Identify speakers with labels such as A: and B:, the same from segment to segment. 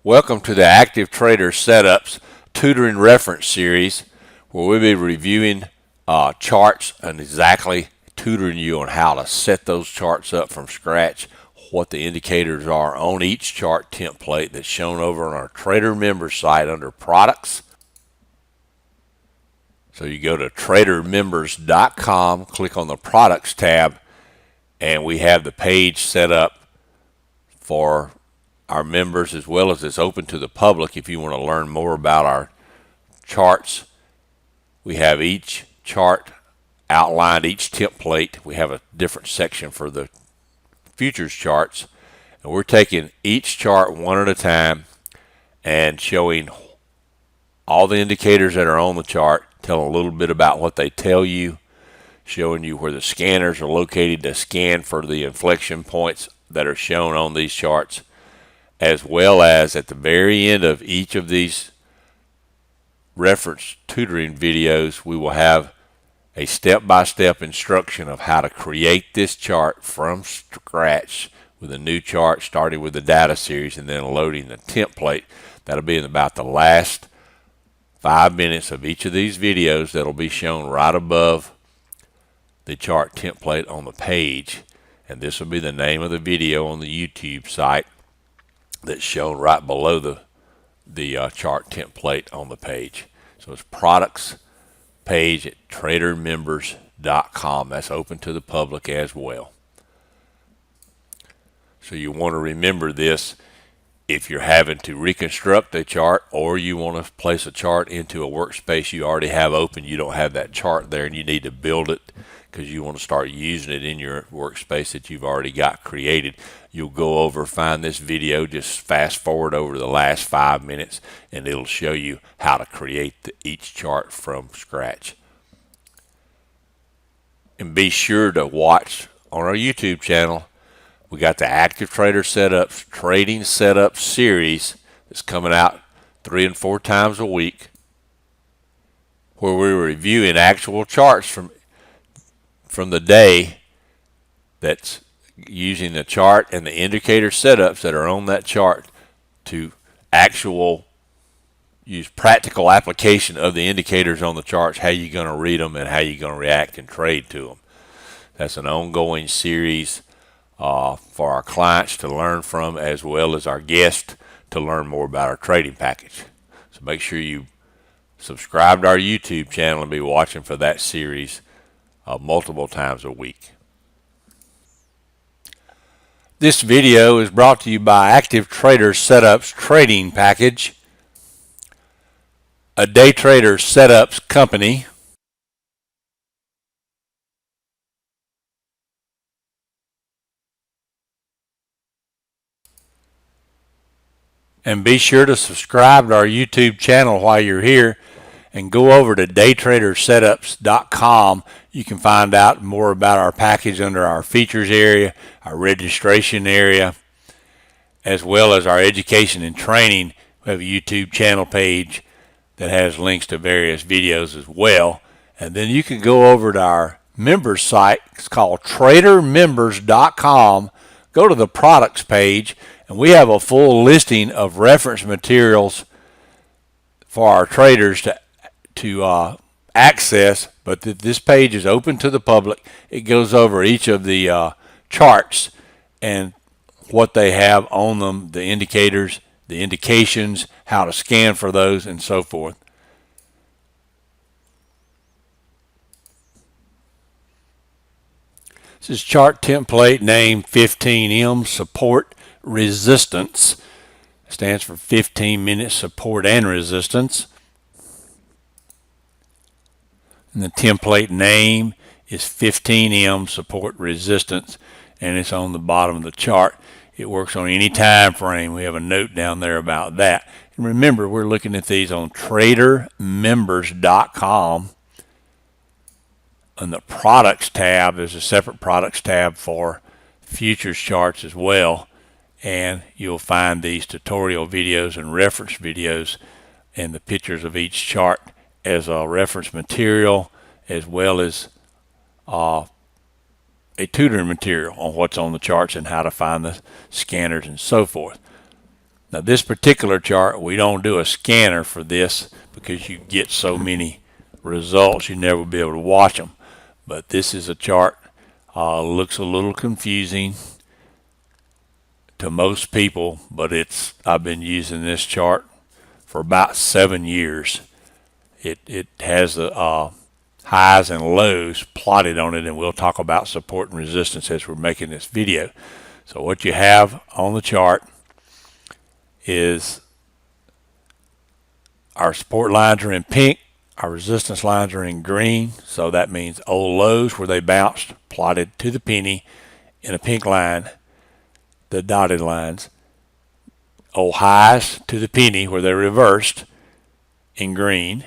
A: Welcome to the Active Trader Setups Tutoring Reference Series, where we'll be reviewing charts and exactly tutoring you on how to set those charts up from scratch, what the indicators are on each chart template that's shown over on our Trader Members site under Products. So you go to tradermembers.com, click on the Products tab, and we have the page set up for our members, as well as it's open to the public if you want to learn more about our charts. We have each chart outlined, each template. We have a different section for the futures charts, and we're taking each chart one at a time and showing all the indicators that are on the chart, telling a little bit about what they tell you, showing you where the scanners are located to scan for the inflection points that are shown on these charts, as well as at the very end of each of these reference tutoring videos, we will have a step-by-step instruction of how to create this chart from scratch with a new chart, starting with the data series and then loading the template. That'll be in about the last 5 minutes of each of these videos. That'll be shown right above the chart template on the page, and this will be the name of the video on the YouTube site that's shown right below the chart template on the page. So it's products page at tradermembers.com. That's open to the public as well. So you want to remember this if you're having to reconstruct a chart, or you want to place a chart into a workspace you already have open. You don't have that chart there and you need to build it because you want to start using it in your workspace that you've already got created. You'll go over, find this video, just fast forward over the last 5 minutes, and it'll show you how to create each chart from scratch. And be sure to watch on our YouTube channel. We got the Active Trader Setups Trading Setup Series that's coming out 3 and 4 times a week, where we're reviewing actual charts from the day, that's using the chart and the indicator setups that are on that chart to use practical application of the indicators on the charts, how you're going to read them and how you're going to react and trade to them. That's an ongoing series for our clients to learn from, as well as our guests to learn more about our trading package. So make sure you subscribe to our YouTube channel and be watching for that series multiple times a week. This video is brought to you by Active Trader Setups Trading Package, a day trader setups company. And be sure to subscribe to our YouTube channel while you're here, and go over to daytradersetups.com. You can find out more about our package under our features area, our registration area, as well as our education and training. We have a YouTube channel page that has links to various videos as well. And then you can go over to our members site. It's called tradermembers.com. Go to the products page, and we have a full listing of reference materials for our traders to access, but this page is open to the public. It goes over each of the charts and what they have on them, the indicators, the indications, how to scan for those, and so forth. This is chart template name 15M support resistance. It stands for 15-minute support and resistance. And the template name is 15M support resistance, and it's on the bottom of the chart. It works on any time frame. We have a note down there about that. And remember, we're looking at these on tradermembers.com. On the products tab, there's a separate products tab for futures charts as well, and you'll find these tutorial videos and reference videos and the pictures of each chart as a reference material, as well as a tutoring material on what's on the charts and how to find the scanners and so forth.
B: Now this particular chart, we don't do a scanner for this because you get so many results you never be able to watch them. But this is a chart, looks a little confusing to most people, but I've been using this chart for about 7 years. It has the highs and lows plotted on it, and we'll talk about support and resistance as we're making this video. So what you have on the chart is our support lines are in pink, our resistance lines are in green, so that means old lows where they bounced, plotted to the penny in a pink line, the dotted lines. Old highs to the penny where they reversed in green.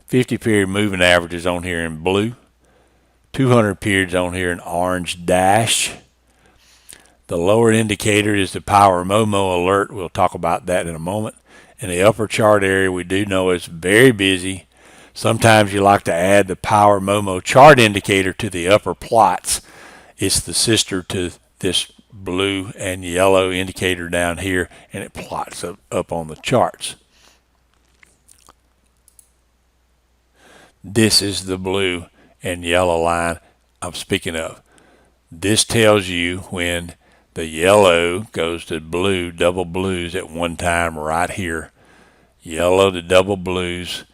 B: 50 period moving averages on here in blue. 200 periods on here in orange dash. The lower indicator is the power Momo alert. We'll talk about that in a moment. In the upper chart area, we do know it's very busy. Sometimes you like to add the power Momo chart indicator to the upper plots. It's the sister to this blue and yellow indicator down here, and it plots up on the charts. This is the blue and yellow line I'm speaking of. This tells you when the yellow goes to blue, double blues at one time right here. Yellow to double blues.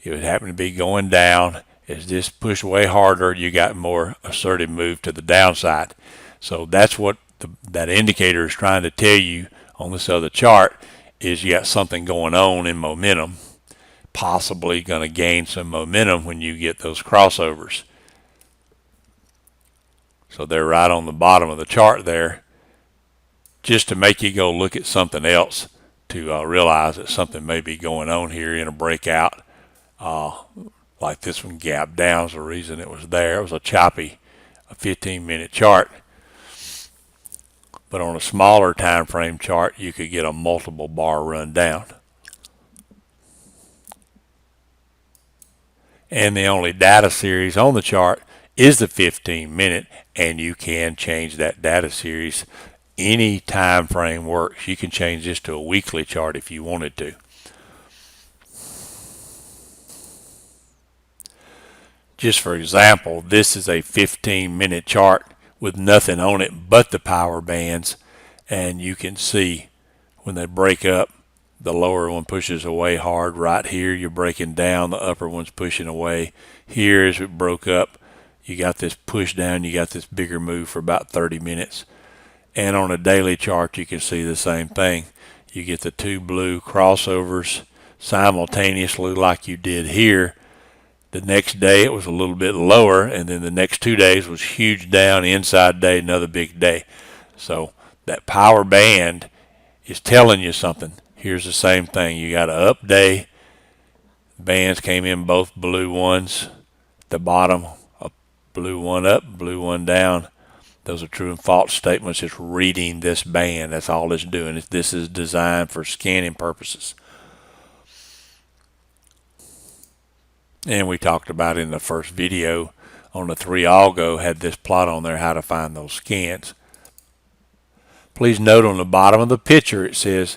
B: It would happen to be going down. As this pushed way harder, you got more assertive move to the downside. So that's what that indicator is trying to tell you on this other chart, is you got something going on in momentum, possibly going to gain some momentum when you get those crossovers. So they're right on the bottom of the chart there, just to make you go look at something else to realize that something may be going on here in a breakout. Like this one gapped down is the reason it was there. It was a choppy 15-minute chart. But on a smaller time frame chart, you could get a multiple bar run down. And the only data series on the chart is the 15-minute, and you can change that data series. Any time frame works. You can change this to a weekly chart if you wanted to. Just for example, this is a 15-minute chart with nothing on it but the power bands, and you can see when they break up, the lower one pushes away hard right here. You're breaking down, the upper one's pushing away. Here as it broke up, you got this push down, you got this bigger move for about 30 minutes. And on a daily chart, you can see the same thing. You get the two blue crossovers simultaneously like you did here. The next day it was a little bit lower, and then the next 2 days was huge down, inside day, another big day. So that power band is telling you something. Here's the same thing. You got an up day. Bands came in both blue ones. At the bottom, a blue one up, blue one down. Those are true and false statements. It's reading this band. That's all it's doing. This is designed for scanning purposes. And we talked about in the first video on the 3 algo, had this plot on there, how to find those scans. Please note on the bottom of the picture it says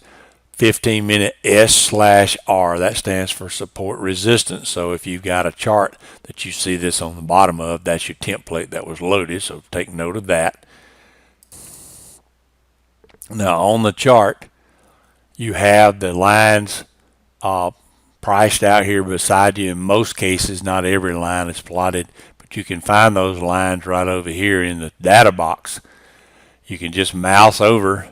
B: 15-minute S/R. That stands for support resistance. So if you've got a chart that you see this on the bottom of, that's your template that was loaded. So take note of that. Now on the chart, you have the lines priced out here beside you. In most cases, not every line is plotted, but you can find those lines right over here in the data box. You can just mouse over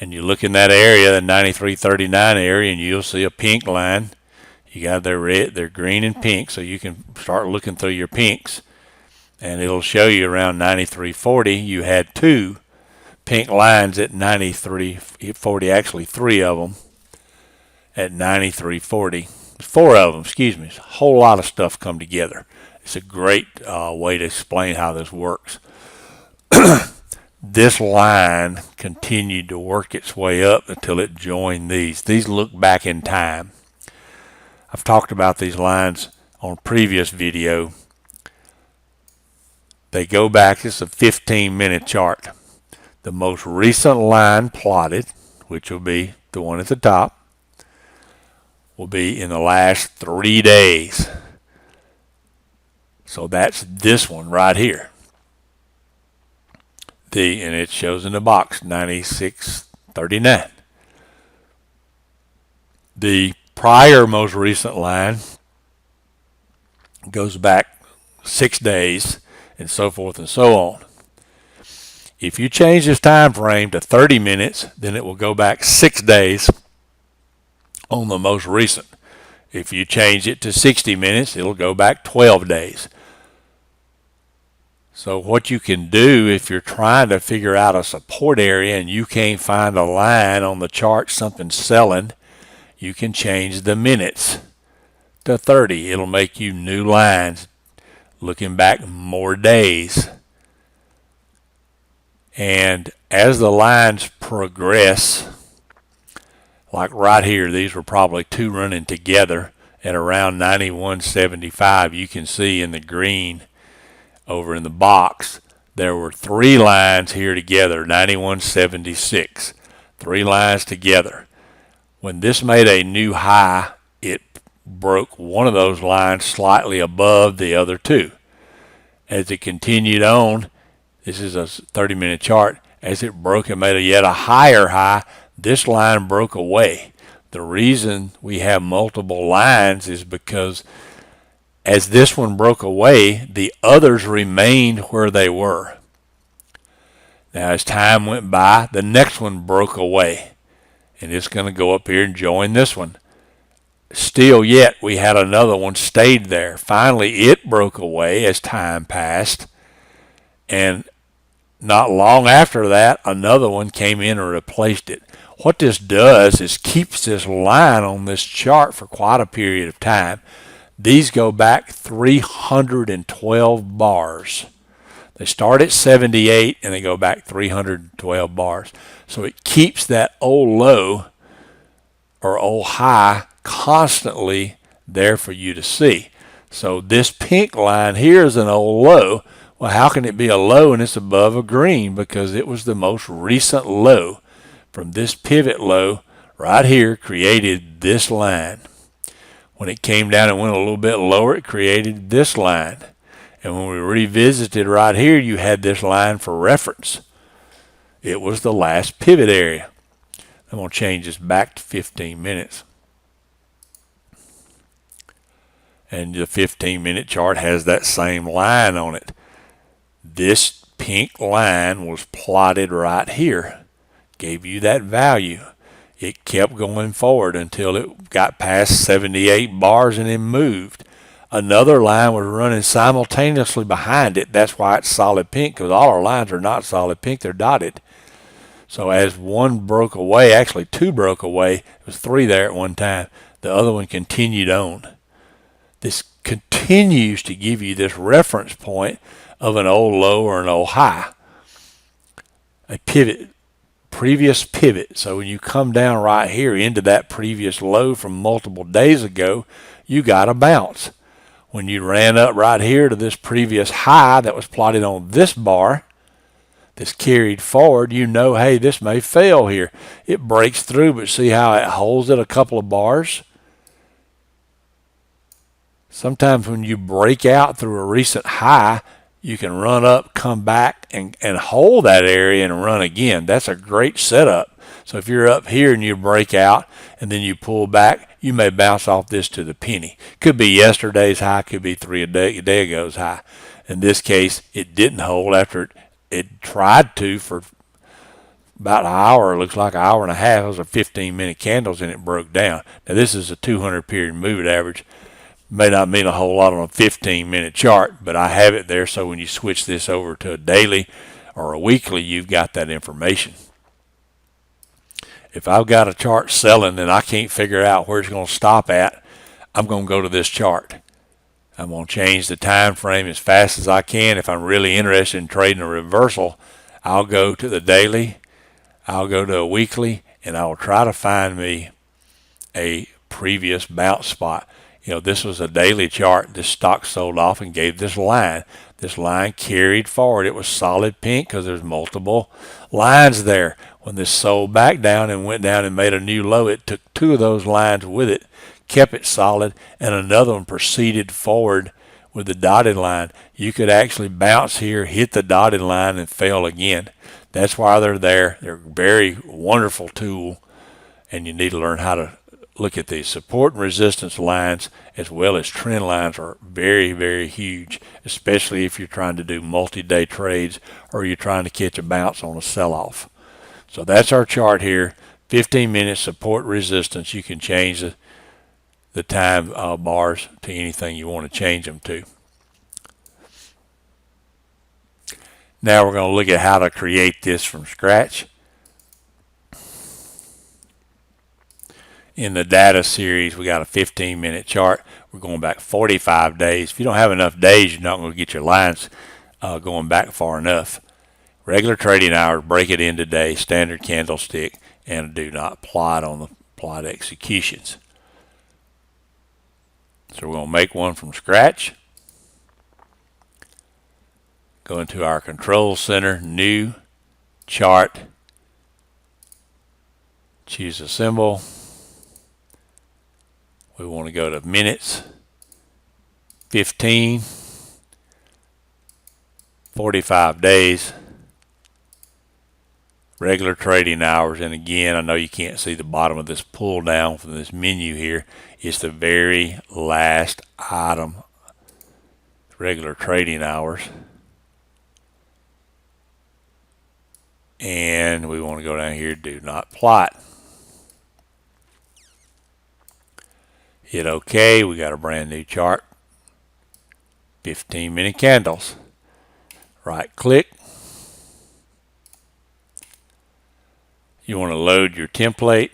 B: and you look in that area, the 9339 area, and you'll see a pink line. You got their red, their green and pink, so you can start looking through your pinks, and it'll show you around 9340 you had 2 pink lines at 9340, actually 3 of them at 9340. 4 of them, excuse me. It's a whole lot of stuff come together. It's a great way to explain how this works. This line continued to work its way up until it joined these. These look back in time. I've talked about these lines on a previous video. They go back, it's a 15-minute chart. The most recent line plotted which will be the one at the top, will be in the last 3 days. So that's this one right here. And it shows in the box 96.39. The prior most recent line goes back 6 days and so forth and so on. If you change this time frame to 30 minutes, then it will go back 6 days on the most recent. If you change it to 60 minutes, it'll go back 12 days. So what you can do if you're trying to figure out a support area and you can't find a line on the chart, something's selling, you can change the minutes to 30. It'll make you new lines looking back more days. And as the lines progress, like right here, these were probably 2 running together at around 91.75. You can see in the green over in the box, there were 3 lines here together, 91.76. 3 lines together. When this made a new high, it broke one of those lines slightly above the other 2. As it continued on, this is a 30-minute chart, as it broke and made yet a higher high, this line broke away. The reason we have multiple lines is because as this one broke away, the others remained where they were. Now, as time went by, the next one broke away, and it's going to go up here and join this one. Still yet, we had another one stayed there. Finally, it broke away as time passed, and not long after that, another one came in and replaced it. What this does is keeps this line on this chart for quite a period of time. These go back 312 bars. They start at 78 and they go back 312 bars. So it keeps that old low or old high constantly there for you to see. So this pink line here is an old low. Well, how can it be a low and it's above a green? Because it was the most recent low. From this pivot low right here created this line. When it came down and went a little bit lower, it created this line. And when we revisited right here, you had this line for reference. It was the last pivot area. I'm going to change this back to 15 minutes. And the 15-minute chart has that same line on it. This pink line was plotted right here. Gave you that value. It kept going forward until it got past 78 bars and then moved. Another line was running simultaneously behind it. That's why it's solid pink, because all our lines are not solid pink, they're dotted. So as one broke away, actually 2 broke away, it was 3 there at one time, the other one continued on. This continues to give you this reference point of an old low or an old high. A pivot. Previous pivot. So when you come down right here into that previous low from multiple days ago, you got a bounce. When you ran up right here to this previous high that was plotted on this bar, this carried forward, you know, hey, this may fail here. It breaks through, but see how it holds it a couple of bars? Sometimes when you break out through a recent high, you can run up, come back, and hold that area and run again. That's a great setup. So if you're up here and you break out and then you pull back, you may bounce off this to the penny. Could be yesterday's high, could be a day ago's high. In this case, it didn't hold after it tried to for about an hour. It looks like an hour and a half. Those are 15-minute candles and it broke down. Now this is a 200 period moving average. May not mean a whole lot on a 15-minute chart, but I have it there so when you switch this over to a daily or a weekly, you've got that information. If I've got a chart selling and I can't figure out where it's going to stop at, I'm going to go to this chart. I'm going to change the time frame as fast as I can. If I'm really interested in trading a reversal, I'll go to the daily, I'll go to a weekly, and I'll try to find me a previous bounce spot. You know, this was a daily chart. This stock sold off and gave this line. This line carried forward. It was solid pink because there's multiple lines there. When this sold back down and went down and made a new low, it took two of those lines with it, kept it solid, and another one proceeded forward with the dotted line. You could actually bounce here, hit the dotted line, and fail again. That's why they're there. They're a very wonderful tool, and you need to learn how to look at these. Support and resistance lines as well as trend lines are very, very huge, especially if you're trying to do multi-day trades or you're trying to catch a bounce on a sell-off. So that's our chart here. 15 minutes support resistance. You can change the time bars to anything you want to change them to. Now we're going to look at how to create this from scratch. In the data series, we got a 15-minute chart. We're going back 45 days. If you don't have enough days, you're not going to get your lines going back far enough. Regular trading hours, break it into day, standard candlestick, and do not plot on the plot executions. So we're going to make one from scratch. Go into our control center, new, chart, choose a symbol. We want to go to minutes, 15, 45 days, regular trading hours, and again, I know you can't see the bottom of this pull down from this menu here. It's the very last item, regular trading hours. And we want to go down here, do not plot. Hit OK. We got a brand new chart. 15-minute candles. Right click. You want to load your template.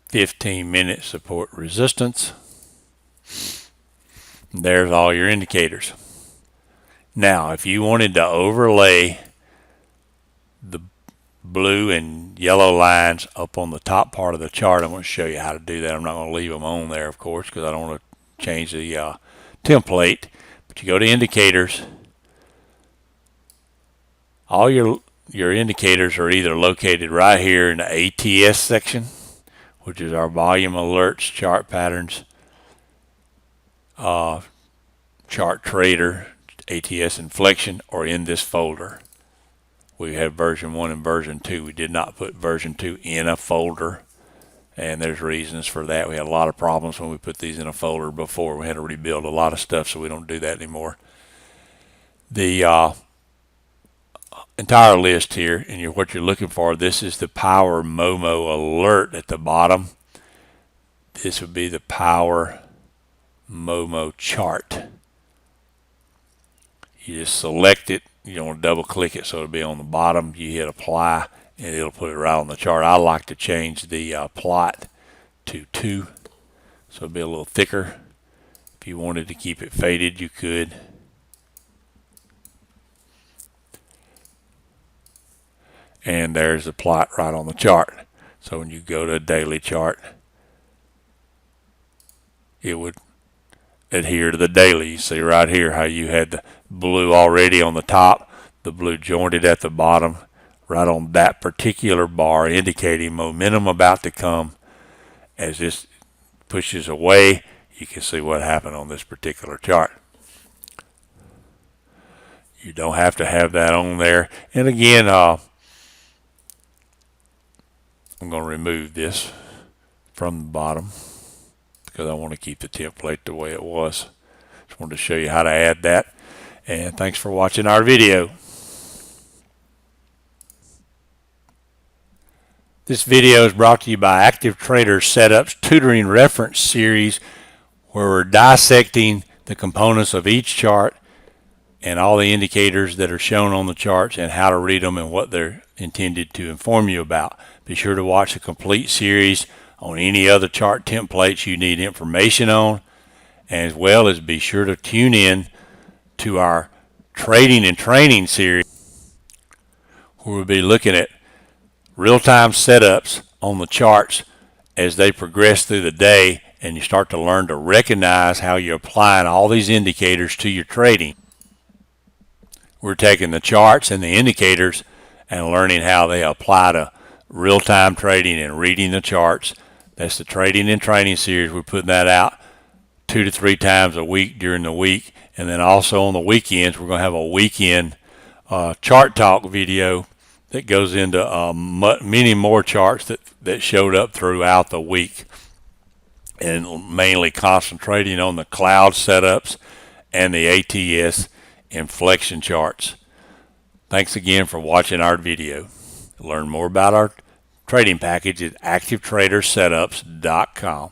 B: 15-minute support resistance. And there's all your indicators. Now, if you wanted to overlay the blue and yellow lines up on the top part of the chart, I'm going to show you how to do that. I'm not going to leave them on there, of course, because I don't want to change the template. But you go to indicators. All your indicators are either located right here in the ATS section, which is our volume alerts, chart patterns, chart trader, ATS Inflection, or in this folder. We have version 1 and version 2. We did not put version 2 in a folder, and there's reasons for that. We had a lot of problems when we put these in a folder before. We had to rebuild a lot of stuff, so we don't do that anymore. The entire list here, and what you're looking for, this is the Power Momo alert at the bottom. This would be the Power Momo chart. You just select it. You don't want to double click it, so it'll be on the bottom. You hit apply and it'll put it right on the chart. I like to change the plot to 2, so it'll be a little thicker. If you wanted to keep it faded, you could. And there's the plot right on the chart. So when you go to a daily chart, it would adhere to the daily. You see right here how you had the blue already on the top, the blue jointed at the bottom, right on that particular bar, indicating momentum about to come. As this pushes away, you can see what happened on this particular chart. You don't have to have that on there. And again, I'm going to remove this from the bottom because I want to keep the template the way it was. Just wanted to show you how to add that. And thanks for watching our video. This video is brought to you by Active Trader Setups Tutoring Reference Series, where we're dissecting the components of each chart and all the indicators that are shown on the charts and how to read them and what they're intended to inform you about. Be sure to watch the complete series on any other chart templates you need information on, as well as be sure to tune in to our trading and training series, where we'll be looking at real-time setups on the charts as they progress through the day, and you start to learn to recognize how you're applying all these indicators to your trading. we're taking the charts and the indicators and learning how they apply to real-time trading and reading the charts. That's the Trading and Training series. We're putting that out 2 to 3 times a week during the week, and then also on the weekends we're going to have a weekend chart talk video that goes into many more charts that showed up throughout the week, and mainly concentrating on the cloud setups and the ATS inflection charts. Thanks again for watching our video. Learn more about our trading package at activetradersetups.com.